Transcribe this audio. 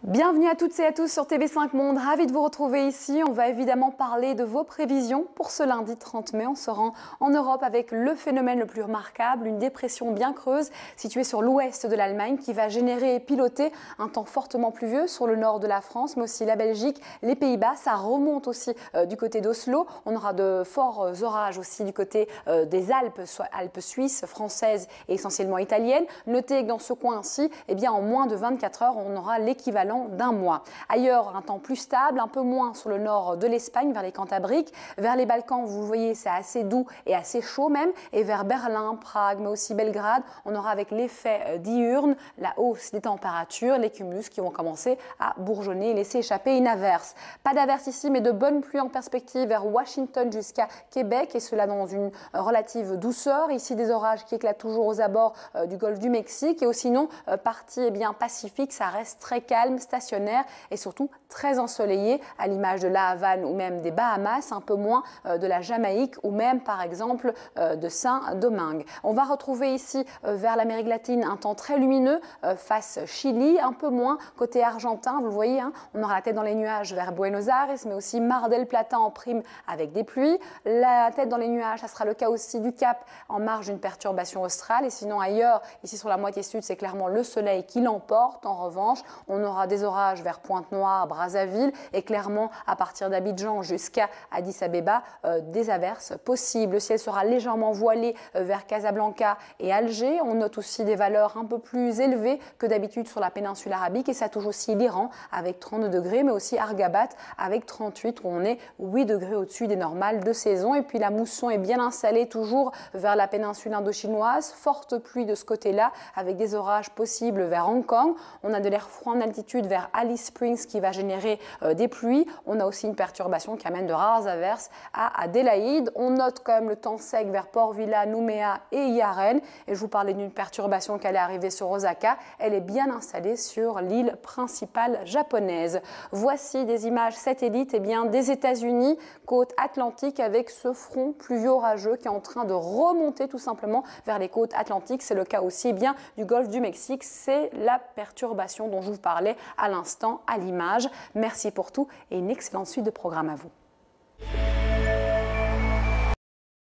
Bienvenue à toutes et à tous sur TV5 Monde, ravi de vous retrouver ici. On va évidemment parler de vos prévisions pour ce lundi 30 mai. On se rend en Europe avec le phénomène le plus remarquable, une dépression bien creuse située sur l'ouest de l'Allemagne qui va générer et piloter un temps fortement pluvieux sur le nord de la France, mais aussi la Belgique, les Pays-Bas. Ça remonte aussi du côté d'Oslo. On aura de forts orages aussi du côté des Alpes, soit Alpes suisses, françaises et essentiellement italiennes. Notez que dans ce coin-ci, en moins de 24 heures, on aura l'équivalent d'un mois. Ailleurs, un temps plus stable, un peu moins sur le nord de l'Espagne, vers les Cantabriques. Vers les Balkans, vous le voyez, c'est assez doux et assez chaud même. Et vers Berlin, Prague, mais aussi Belgrade, on aura avec l'effet diurne la hausse des températures, les cumulus qui vont commencer à bourgeonner et laisser échapper une averse. Pas d'averse ici, mais de bonnes pluies en perspective vers Washington jusqu'à Québec, et cela dans une relative douceur. Ici, des orages qui éclatent toujours aux abords du golfe du Mexique. Et sinon, partie pacifique, ça reste très calme, stationnaire et surtout très ensoleillé, à l'image de la Havane ou même des Bahamas, un peu moins de la Jamaïque ou même par exemple de Saint-Domingue. On va retrouver ici vers l'Amérique latine un temps très lumineux face Chili, un peu moins côté argentin, vous le voyez, on aura la tête dans les nuages vers Buenos Aires, mais aussi Mar del Plata en prime avec des pluies. La tête dans les nuages, ça sera le cas aussi du Cap en marge d'une perturbation australe, et sinon ailleurs, ici sur la moitié sud, c'est clairement le soleil qui l'emporte. En revanche, on aura des orages vers Pointe-Noire, Brazzaville, et clairement à partir d'Abidjan jusqu'à Addis Abeba, des averses possibles. Le ciel sera légèrement voilé vers Casablanca et Alger. On note aussi des valeurs un peu plus élevées que d'habitude sur la péninsule arabique, et ça touche aussi l'Iran avec 32 degrés, mais aussi Argabat avec 38, où on est 8 degrés au-dessus des normales de saison. Et puis la mousson est bien installée toujours vers la péninsule indochinoise. Forte pluie de ce côté-là avec des orages possibles vers Hong Kong. On a de l'air froid en altitude vers Alice Springs qui va générer des pluies. On a aussi une perturbation qui amène de rares averses à Adélaïde. On note quand même le temps sec vers Port Vila, Nouméa et Yaren. Et je vous parlais d'une perturbation qui allait arriver sur Osaka. Elle est bien installée sur l'île principale japonaise. Voici des images satellites des États-Unis, côte atlantique, avec ce front pluvieux orageux qui est en train de remonter tout simplement vers les côtes atlantiques. C'est le cas aussi du golfe du Mexique. C'est la perturbation dont je vous parlais à l'instant à l'image. Merci pour tout et une excellente suite de programme à vous.